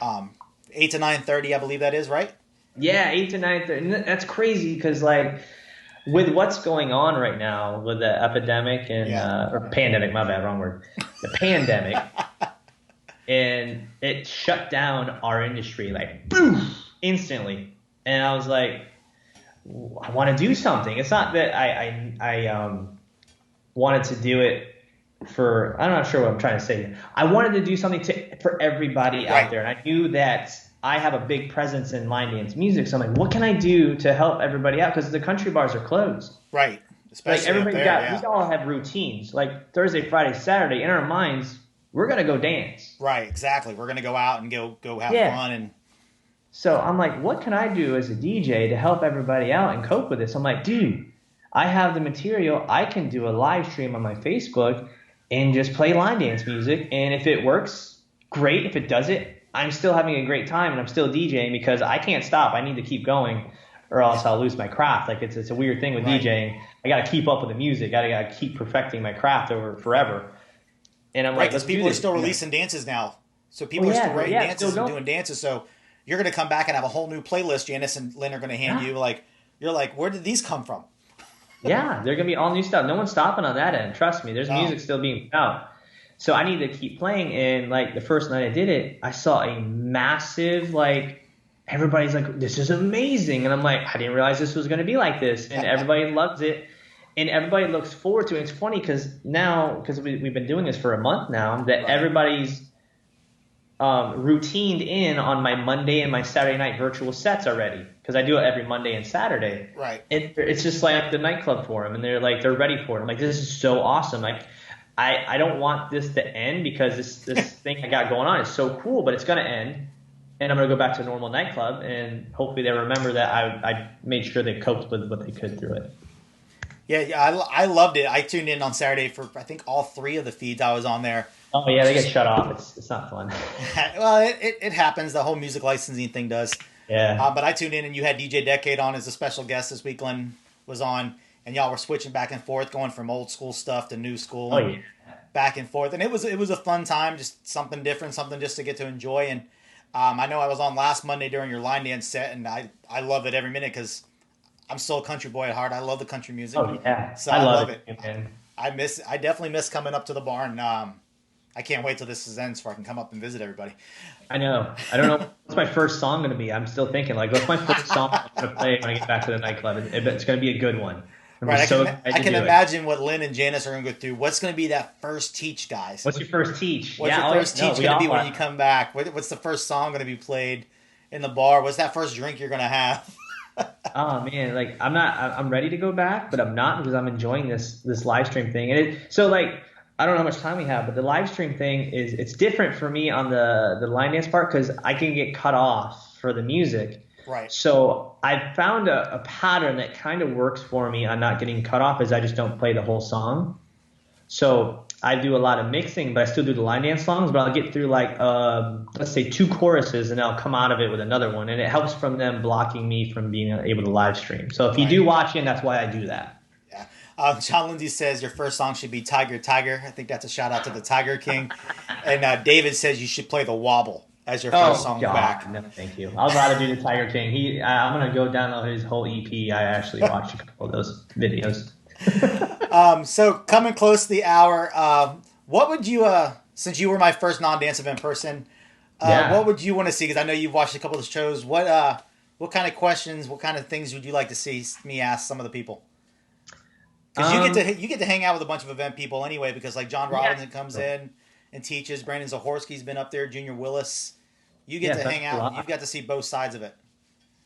8 to 9:30, I believe that is, right? Yeah, 8 to 9:30. And that's crazy because, like, with what's going on right now with the epidemic and or pandemic, my bad, wrong word. The pandemic, and it shut down our industry like boom instantly. And I was like, I want to do something. It's not that I wanted to do it for, I'm not sure what I'm trying to say. I wanted to do something for everybody out there, and I knew that I have a big presence in line dance music, so I'm like, what can I do to help everybody out? Because the country bars are closed. Right. Especially like we all have routines. Like Thursday, Friday, Saturday, in our minds, we're gonna go dance. Right, exactly. We're gonna go out and go have fun. And so I'm like, what can I do as a DJ to help everybody out and cope with this? I'm like, dude, I have the material. I can do a live stream on my Facebook and just play line dance music. And if it works, great. If it doesn't, I'm still having a great time and I'm still DJing because I can't stop. I need to keep going or else I'll lose my craft. Like it's a weird thing with DJing. I got to keep up with the music. I got to keep perfecting my craft over forever. And I'm Right, like, because let's do people are this. still releasing dances now. So Oh people are still yeah, writing yeah, still dances and going. doing dances. So you're going to come back and have a whole new playlist Janice and Lynn are going to hand Yeah. you. Like, you're like, where did these come from? Yeah, they're gonna be all new stuff. No one's stopping on that end. Trust me, there's No. music still being put out. So I need to keep playing. And like the first night I did it, I saw a massive like everybody's like, this is amazing. And I'm like, I didn't realize this was gonna be like this. And everybody loves it. And everybody looks forward to it. It's funny because now, because we've been doing this for a month now, that Right. everybody's routined in on my Monday and my Saturday night virtual sets already because I do it every Monday and Saturday. Right. It's just like the nightclub for them, and they're ready for it. I'm like, this is so awesome. Like, I don't want this to end because this thing I got going on is so cool, but it's gonna end, and I'm gonna go back to a normal nightclub, and hopefully they remember that I made sure they coped with what they could through it. Yeah, I loved it. I tuned in on Saturday for, I think, all 3 of the feeds I was on there. Oh yeah, they get shut off. It's not fun. Well, it happens. The whole music licensing thing does. Yeah. But I tuned in and you had DJ Decade on as a special guest this week. Glenn was on, and y'all were switching back and forth, going from old school stuff to new school, Oh and yeah. back and forth. And it was a fun time, just something different, something just to get to enjoy. And I know I was on last Monday during your line dance set, and I love it every minute because I'm still a country boy at heart. I love the country music, Oh yeah. so I I love love it. it, man. I definitely miss coming up to the barn. I can't wait till this ends so I can come up and visit everybody. I know. I don't know what's my first song going to be. I'm still thinking, like, what's my first song I'm going to play when I get back to the nightclub? It's going to be a good one. Right, So I can imagine what Lynn and Janice are going to go through. What's going to be that first teach, guys? What's your first teach? What's your first teach going to be when you come back? What's the first song going to be played in the bar? What's that first drink you're going to have? Oh man, like I'm ready to go back, but I'm not because I'm enjoying this live stream thing. And so like I don't know how much time we have, but the live stream thing it's different for me on the line dance part because I can get cut off for the music. Right. So I found a pattern that kind of works for me on not getting cut off is I just don't play the whole song. So I do a lot of mixing, but I still do the line dance songs, but I'll get through like, let's say 2 choruses and I'll come out of it with another one. And it helps from them blocking me from being able to live stream. So if you do watch in, that's why I do that. Yeah. John Lindsay says your first song should be Tiger Tiger. I think that's a shout out to the Tiger King. And David says you should play the Wobble as your first song back. No, thank you. I'll rather do the Tiger King. I'm going to go download his whole EP. I actually watched a couple of those videos. So coming close to the hour, what would you, since you were my first non-dance event person, what would you want to see? Because I know you've watched a couple of the shows. What kind of questions, what kind of things would you like to see me ask some of the people? Because you get to hang out with a bunch of event people anyway. Because like John Robinson comes in and teaches. Brandon Zahorsky's been up there. Junior Willis. You get to hang out. You've got to see both sides of it.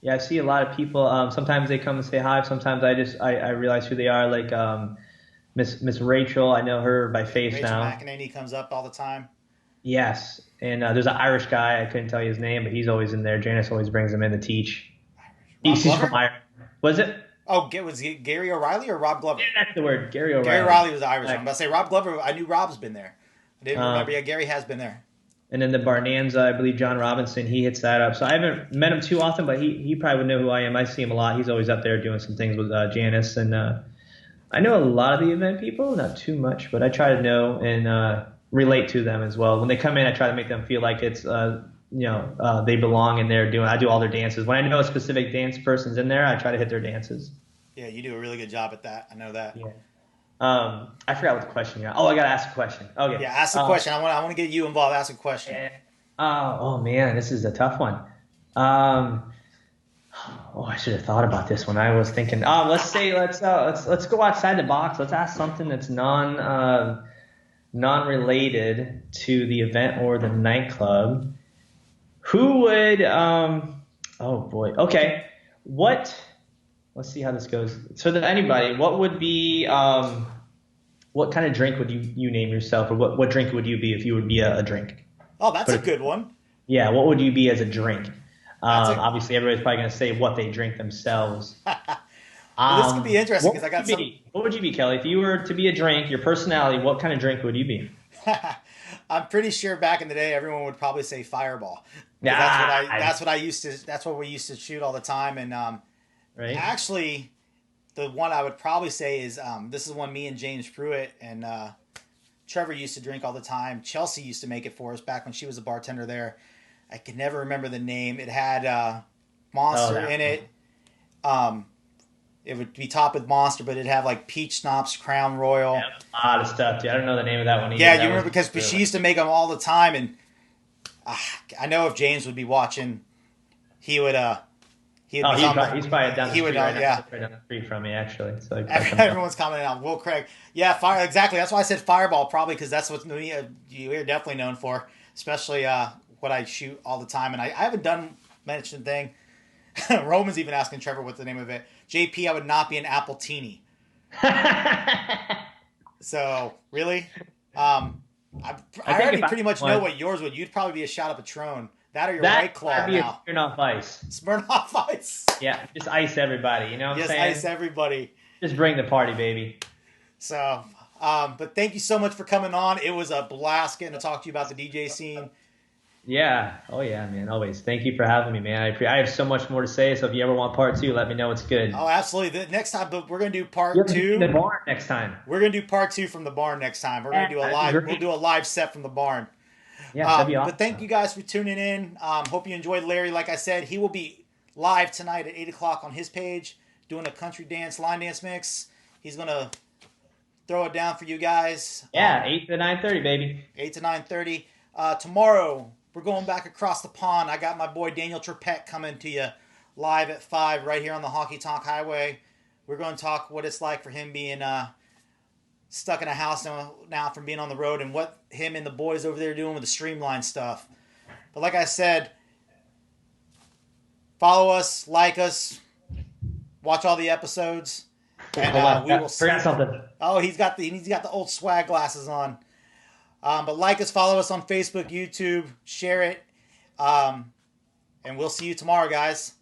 Yeah, I see a lot of people. Sometimes they come and say hi. Sometimes I realize who they are. Like Miss Rachel, I know her by face Rachel now. McEnany comes up all the time. Yes, and there's an Irish guy. I couldn't tell you his name, but he's always in there. Janice always brings him in to teach. He's from Ireland. Was it? Oh, was it Gary O'Reilly or Rob Glover? Yeah, that's the word. Gary O'Reilly. Gary O'Reilly was Irish. I'm about to say Rob Glover. I knew Rob's been there. I didn't remember. Yeah, Gary has been there. And then the Barnanza, I believe John Robinson, he hits that up. So I haven't met him too often, but he probably would know who I am. I see him a lot. He's always up there doing some things with Janice. And I know a lot of the event people, not too much, but I try to know and relate to them as well. When they come in, I try to make them feel like it's, they belong in there. I do all their dances. When I know a specific dance person's in there, I try to hit their dances. Yeah, you do a really good job at that. I know that. Yeah. I forgot what the question here. Oh, I got to ask a question. Okay. Yeah, ask a question. I want to get you involved. Ask a question. Oh man, this is a tough one. I should have thought about this when I was thinking. Let's go outside the box. Let's ask something that's non-related to the event or the nightclub. Who would? Oh boy. Okay. Let's see how this goes. So that anybody, what would be? What kind of drink would you name yourself, or what drink would you be if you would be a drink? Oh, that's a good one. Yeah, what would you be as a drink? Obviously, everybody's probably going to say what they drink themselves. Well, this could be interesting because I got some. What would you be, Kelly? If you were to be a drink, your personality, what kind of drink would you be? I'm pretty sure back in the day, everyone would probably say Fireball. That's what we used to shoot all the time. And right? Actually, the one I would probably say is this is one me and James Pruitt and Trevor used to drink all the time. Chelsea used to make it for us back when she was a bartender there. I can never remember the name. It had Monster in it. It would be topped with Monster, but it'd have like peach schnapps, Crown Royal. Yeah, a lot of stuff, dude. I don't know the name of that one either. Yeah, you remember because she used to make them all the time, and I know if James would be watching, he would. He's probably down the street right now. Yeah, Right down the street from me, actually. So everyone's commenting on Will Craig. Yeah, exactly. That's why I said Fireball, probably because that's what you're definitely known for, especially what I shoot all the time. And I haven't done mention thing. Roman's even asking Trevor what's the name of it. JP, I would not be an apple teeny. So really, I already pretty much know what yours would. You'd probably be a shot of Patron. That or your White Claw now. That would be a Smirnoff Ice. Smirnoff Ice. Yeah, just ice everybody. You know what I'm saying? Just ice everybody. Just bring the party, baby. So, but thank you so much for coming on. It was a blast getting to talk to you about the DJ scene. Yeah. Oh, yeah, man. Always. Thank you for having me, man. I have so much more to say, so if you ever want part 2, let me know. It's good. Oh, absolutely. The next time, but we're going to do part 2. The barn next time. We're going to do part 2 from the barn next time. We're going to do a live. We'll do a live set from the barn. Yeah, that'd be awesome. But thank you guys for tuning in. Hope you enjoyed Larry. Like I said, he will be live tonight at 8 o'clock on his page doing a country dance, line dance mix. He's going to throw it down for you guys. Yeah, 8 to 9:30, baby. 8 to 9:30. Tomorrow, we're going back across the pond. I got my boy Daniel Trepet coming to you live at 5 right here on the Honky Tonk Highway. We're going to talk what it's like for him being stuck in a house now from being on the road and what him and the boys over there are doing with the Streamline stuff. But like I said, follow us, like us, watch all the episodes, and we will see. Forgot something. Oh, he's got the old swag glasses on. But like us, follow us on Facebook, YouTube, share it, and we'll see you tomorrow, guys.